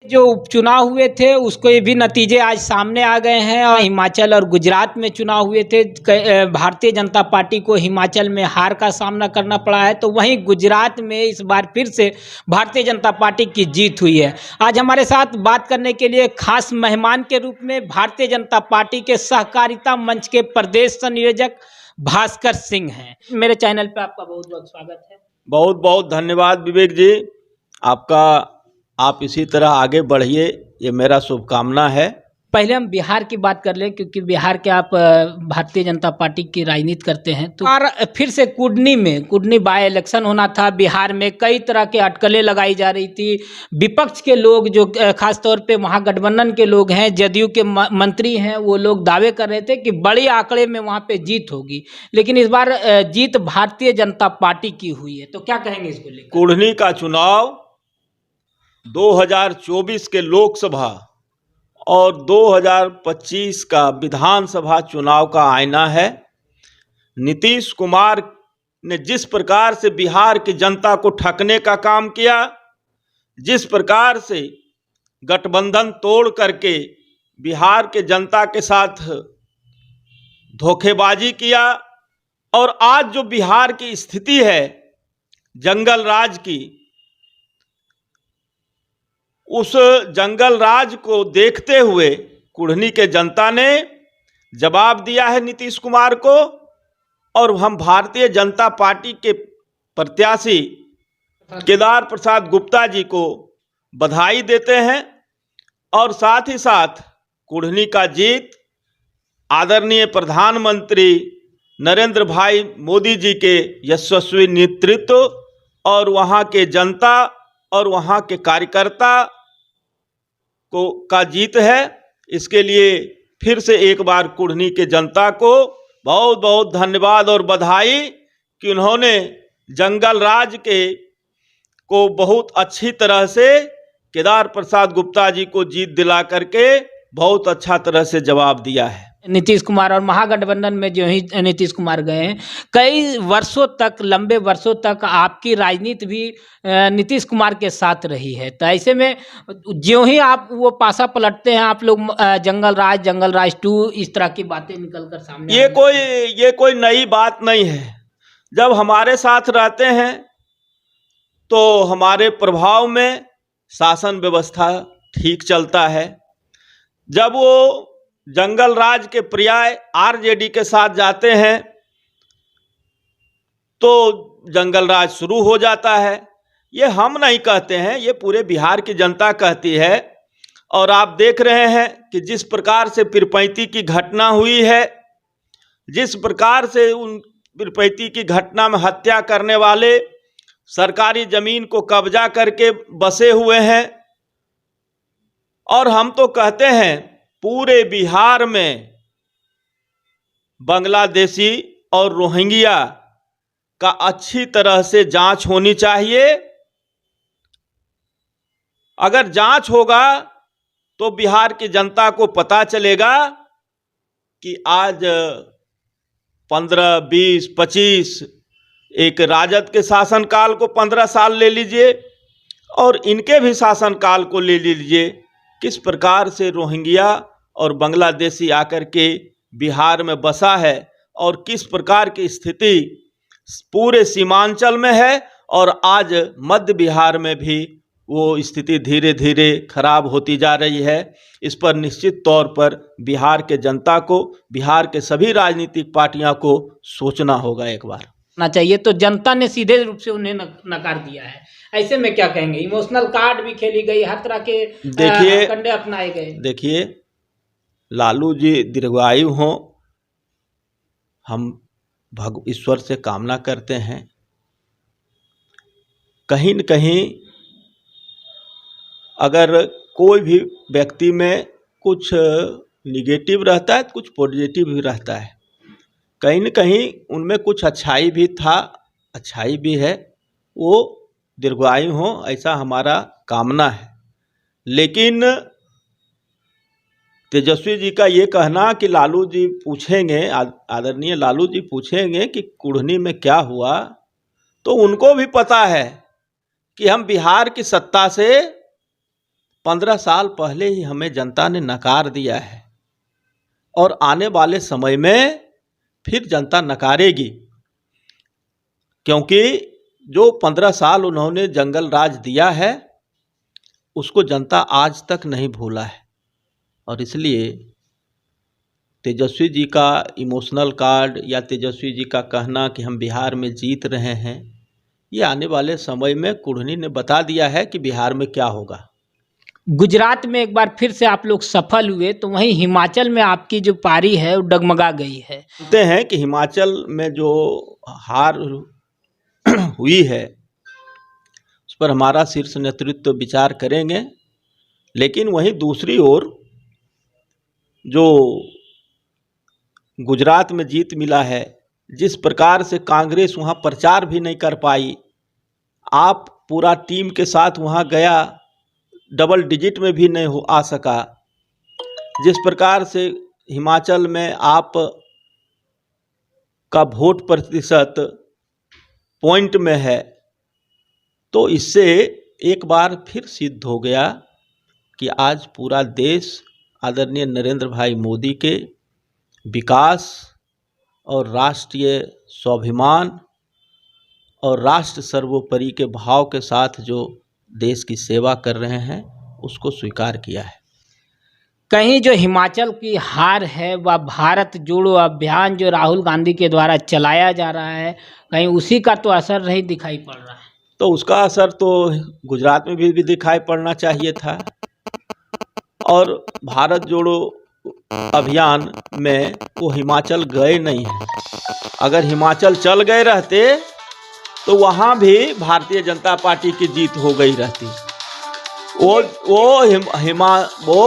जो उपचुनाव हुए थे उसको ये भी नतीजे आज सामने आ गए हैं। और हिमाचल और गुजरात में चुनाव हुए थे, भारतीय जनता पार्टी को हिमाचल में हार का सामना करना पड़ा है, तो वहीं गुजरात में इस बार फिर से भारतीय जनता पार्टी की जीत हुई है। आज हमारे साथ बात करने के लिए खास मेहमान के रूप में भारतीय जनता पार्टी के सहकारिता मंच के प्रदेश संयोजक भास्कर सिंह हैं। मेरे चैनल पर आपका बहुत बहुत स्वागत है। बहुत बहुत धन्यवाद विवेक जी आपका। आप इसी तरह आगे बढ़िए, ये मेरा शुभकामना है। पहले हम बिहार की बात कर लें, क्योंकि बिहार के आप भारतीय जनता पार्टी की राजनीति करते हैं। तो और फिर से कुडनी बाय इलेक्शन होना था। बिहार में कई तरह के अटकलें लगाई जा रही थी। विपक्ष के लोग जो खासतौर पे महागठबंधन के लोग हैं, जदयू के मंत्री हैं, वो लोग दावे कर रहे थे कि बड़ी आंकड़े में वहाँ पे जीत होगी, लेकिन इस बार जीत भारतीय जनता पार्टी की हुई है। तो क्या कहेंगे इसको लेकर? कुढ़नी का चुनाव 2024 के लोकसभा और 2025 का विधानसभा चुनाव का आईना है। नीतीश कुमार ने जिस प्रकार से बिहार की जनता को ठगने का काम किया, जिस प्रकार से गठबंधन तोड़ करके बिहार के जनता के साथ धोखेबाजी किया, और आज जो बिहार की स्थिति है जंगल राज की, उस जंगल राज को देखते हुए कुढ़नी के जनता ने जवाब दिया है नीतीश कुमार को। और हम भारतीय जनता पार्टी के प्रत्याशी केदार प्रसाद गुप्ता जी को बधाई देते हैं। और साथ ही साथ कुढ़नी का जीत आदरणीय प्रधानमंत्री नरेंद्र भाई मोदी जी के यशस्वी नेतृत्व और वहाँ के जनता और वहाँ के कार्यकर्ता का जीत है। इसके लिए फिर से एक बार कुढ़नी के जनता को बहुत बहुत धन्यवाद और बधाई कि उन्होंने जंगल राज को बहुत अच्छी तरह से केदार प्रसाद गुप्ता जी को जीत दिला करके बहुत अच्छा तरह से जवाब दिया है। नीतीश कुमार और महागठबंधन में जो ही नीतीश कुमार गए हैं, कई वर्षों तक, लंबे वर्षों तक आपकी राजनीति भी नीतीश कुमार के साथ रही है। तो ऐसे में जो ही आप वो पासा पलटते हैं, आप लोग जंगल राज 2 इस तरह की बातें निकलकर सामने, ये कोई नई बात नहीं है। जब हमारे साथ रहते हैं तो हमारे प्रभाव में शासन व्यवस्था ठीक चलता है। जब वो जंगल राज के पर्याय आरजेडी के साथ जाते हैं तो जंगल राज शुरू हो जाता है। ये हम नहीं कहते हैं, ये पूरे बिहार की जनता कहती है। और आप देख रहे हैं कि जिस प्रकार से पीरपैंती की घटना हुई है, जिस प्रकार से उन पीरपैंती की घटना में हत्या करने वाले सरकारी जमीन को कब्जा करके बसे हुए हैं। और हम तो कहते हैं पूरे बिहार में बांग्लादेशी और रोहिंग्या का अच्छी तरह से जांच होनी चाहिए। अगर जांच होगा तो बिहार की जनता को पता चलेगा कि आज 15, 20, 25 एक राजद के शासनकाल को 15 साल ले लीजिए और इनके भी शासनकाल को ले लीजिए, किस प्रकार से रोहिंग्या और बांग्लादेशी आकर के बिहार में बसा है और किस प्रकार की स्थिति पूरे सीमांचल में है। और आज मध्य बिहार में भी वो स्थिति धीरे धीरे खराब होती जा रही है। इस पर निश्चित तौर पर बिहार के जनता को, बिहार के सभी राजनीतिक पार्टियों को सोचना होगा एक बार ना चाहिए। तो जनता ने सीधे रूप से उन्हें नकार दिया है। ऐसे में क्या कहेंगे? इमोशनल कार्ड भी खेली गई, हर तरह के कंडे अपनाए गए। देखिए, लालू जी दीर्घायु हों, हम ईश्वर से कामना करते हैं। कहीं न कहीं अगर कोई भी व्यक्ति में कुछ निगेटिव रहता है, कुछ पॉजिटिव भी रहता है। कहीं न कहीं उनमें कुछ अच्छाई भी था, अच्छाई भी है। वो दीर्घायु हो, ऐसा हमारा कामना है। लेकिन तेजस्वी जी का ये कहना कि लालू जी पूछेंगे, आदरणीय लालू जी पूछेंगे कि कुढ़नी में क्या हुआ, तो उनको भी पता है कि हम बिहार की सत्ता से 15 साल पहले ही हमें जनता ने नकार दिया है और आने वाले समय में फिर जनता नकारेगी, क्योंकि जो 15 साल उन्होंने जंगल राज दिया है उसको जनता आज तक नहीं भूला है। और इसलिए तेजस्वी जी का इमोशनल कार्ड या तेजस्वी जी का कहना कि हम बिहार में जीत रहे हैं, ये आने वाले समय में कुढ़नी ने बता दिया है कि बिहार में क्या होगा। गुजरात में एक बार फिर से आप लोग सफल हुए, तो वहीं हिमाचल में आपकी जो पारी है वो डगमगा गई है। जानते हैं कि हिमाचल में जो हार हुई है उस पर हमारा शीर्ष नेतृत्व विचार करेंगे, लेकिन वहीं दूसरी ओर जो गुजरात में जीत मिला है, जिस प्रकार से कांग्रेस वहाँ प्रचार भी नहीं कर पाई, आप पूरा टीम के साथ वहाँ गया, डबल डिजिट में भी नहीं आ सका, जिस प्रकार से हिमाचल में आप का वोट प्रतिशत पॉइंट में है, तो इससे एक बार फिर सिद्ध हो गया कि आज पूरा देश आदरणीय नरेंद्र भाई मोदी के विकास और राष्ट्रीय स्वाभिमान और राष्ट्र सर्वोपरि के भाव के साथ जो देश की सेवा कर रहे हैं उसको स्वीकार किया है। कहीं जो हिमाचल की हार है वह भारत जोड़ो अभियान जो राहुल गांधी के द्वारा चलाया जा रहा है, कहीं उसी का तो असर नहीं दिखाई पड़ रहा है। तो उसका असर तो गुजरात में भी दिखाई पड़ना चाहिए था। और भारत जोड़ो अभियान में वो हिमाचल गए नहीं हैं। अगर हिमाचल चल गए रहते तो वहाँ भी भारतीय जनता पार्टी की जीत हो गई रहती। वो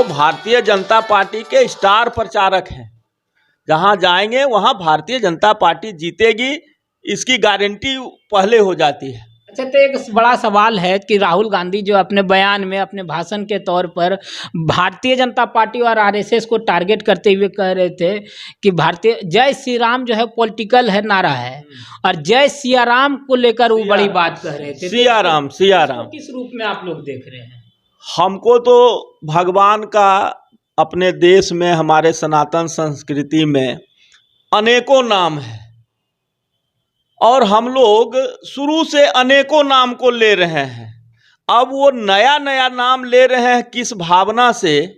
भारतीय जनता पार्टी के स्टार प्रचारक हैं, जहाँ जाएंगे वहाँ भारतीय जनता पार्टी जीतेगी, इसकी गारंटी पहले हो जाती है। अच्छा, तो एक बड़ा सवाल है कि राहुल गांधी जो अपने बयान में अपने भाषण के तौर पर भारतीय जनता पार्टी और आरएसएस को टारगेट करते हुए कह रहे थे कि भारतीय जय श्री राम जो है पॉलिटिकल है नारा है, और जय सिया राम को लेकर वो बड़ी बात कह रहे थे। सिया राम किस रूप में आप लोग देख रहे हैं? हमको तो भगवान का अपने देश में, हमारे सनातन संस्कृति में अनेकों नाम है और हम लोग शुरू से अनेकों नाम को ले रहे हैं। अब वो नया नया नाम ले रहे हैं किस भावना से,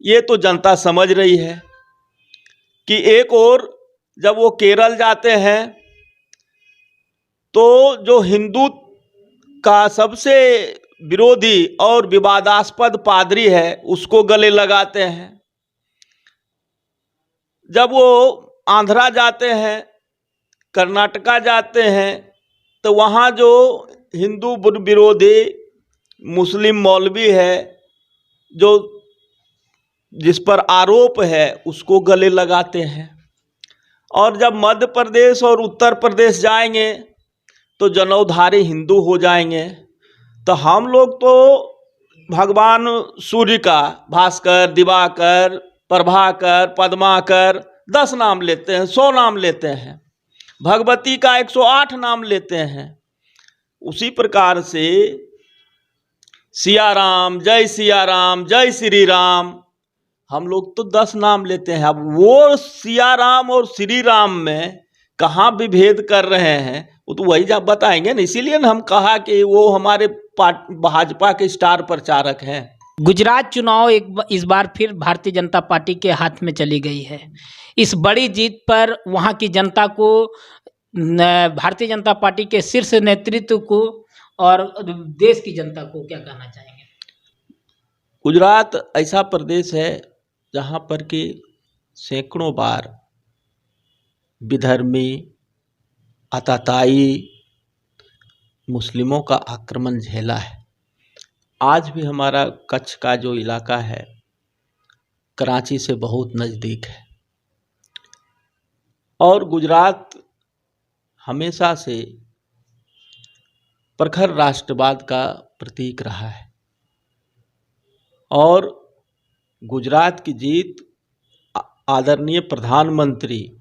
ये तो जनता समझ रही है कि एक और जब वो केरल जाते हैं तो जो हिंदू का सबसे विरोधी और विवादास्पद पादरी है उसको गले लगाते हैं। जब वो आंध्रा जाते हैं, कर्नाटका जाते हैं, तो वहाँ जो हिंदू विरोधी मुस्लिम मौलवी है जो जिस पर आरोप है उसको गले लगाते हैं। और जब मध्य प्रदेश और उत्तर प्रदेश जाएंगे तो जनेऊधारी हिंदू हो जाएंगे। तो हम लोग तो भगवान सूर्य का भास्कर, दिवाकर, प्रभाकर, पद्माकर 10 नाम लेते हैं, 100 नाम लेते हैं, भगवती का 108 नाम लेते हैं। उसी प्रकार से सिया राम, जय श्री राम, हम लोग तो 10 नाम लेते हैं। अब वो सिया राम और श्री राम में कहाँ विभेद कर रहे हैं वो तो वही जब बताएंगे ना। इसीलिए हम कहा कि वो हमारे भाजपा के स्टार प्रचारक हैं। गुजरात चुनाव इस बार फिर भारतीय जनता पार्टी के हाथ में चली गई है। इस बड़ी जीत पर वहाँ की जनता को, भारतीय जनता पार्टी के शीर्ष नेतृत्व को और देश की जनता को क्या कहना चाहेंगे? गुजरात ऐसा प्रदेश है जहाँ पर कि सैकड़ों बार विधर्मी, आताताई मुस्लिमों का आक्रमण झेला है। आज भी हमारा कच्छ का जो इलाका है कराची से बहुत नज़दीक है और गुजरात हमेशा से प्रखर राष्ट्रवाद का प्रतीक रहा है। और गुजरात की जीत आदरणीय प्रधानमंत्री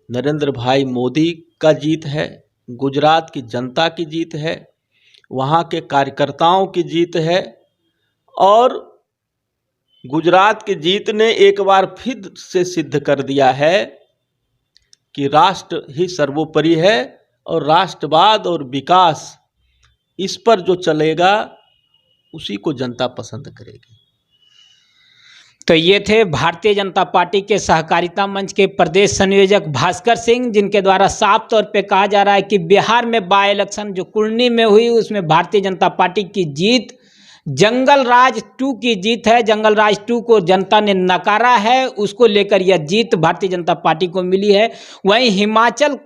नरेंद्र भाई मोदी का जीत है, गुजरात की जनता की जीत है, वहाँ के कार्यकर्ताओं की जीत है और गुजरात की जीत ने एक बार फिर से सिद्ध कर दिया है कि राष्ट्र ही सर्वोपरि है और राष्ट्रवाद और विकास इस पर जो चलेगा उसी को जनता पसंद करेगी। तो ये थे भारतीय जनता पार्टी के सहकारिता मंच के प्रदेश संयोजक भास्कर सिंह, जिनके द्वारा साफ तौर पे कहा जा रहा है कि बिहार में बाय इलेक्शन जो कुर्नी में हुई उसमें भारतीय जनता पार्टी की जीत जंगल राज 2 की जीत है। जंगल राज 2 को जनता ने नकारा है, उसको लेकर यह जीत भारतीय जनता पार्टी को मिली है। वहीं हिमाचल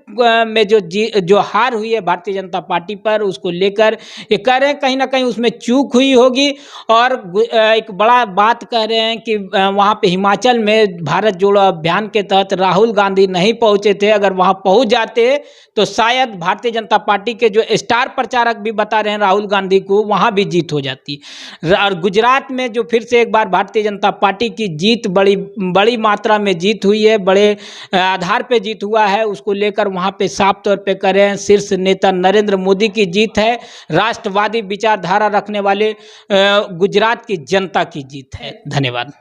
में जो हार हुई है भारतीय जनता पार्टी पर, उसको लेकर ये कह रहे हैं कहीं ना कहीं उसमें चूक हुई होगी। और एक बड़ा बात कह रहे हैं कि वहाँ पे हिमाचल में भारत जोड़ो अभियान के तहत राहुल गांधी नहीं पहुँचे थे। अगर वहाँ पहुँच जाते तो शायद भारतीय जनता पार्टी के जो स्टार प्रचारक भी बता रहे हैं राहुल गांधी को, वहाँ भी जीत हो जाती। और गुजरात में जो फिर से एक बार भारतीय जनता पार्टी की जीत बड़ी मात्रा में जीत हुई है, बड़े आधार पे जीत हुआ है, उसको लेकर वहाँ पे साफ तौर पे कह रहे हैं शीर्ष नेता नरेंद्र मोदी की जीत है। राष्ट्रवादी विचारधारा रखने वाले गुजरात की जनता की जीत है। धन्यवाद।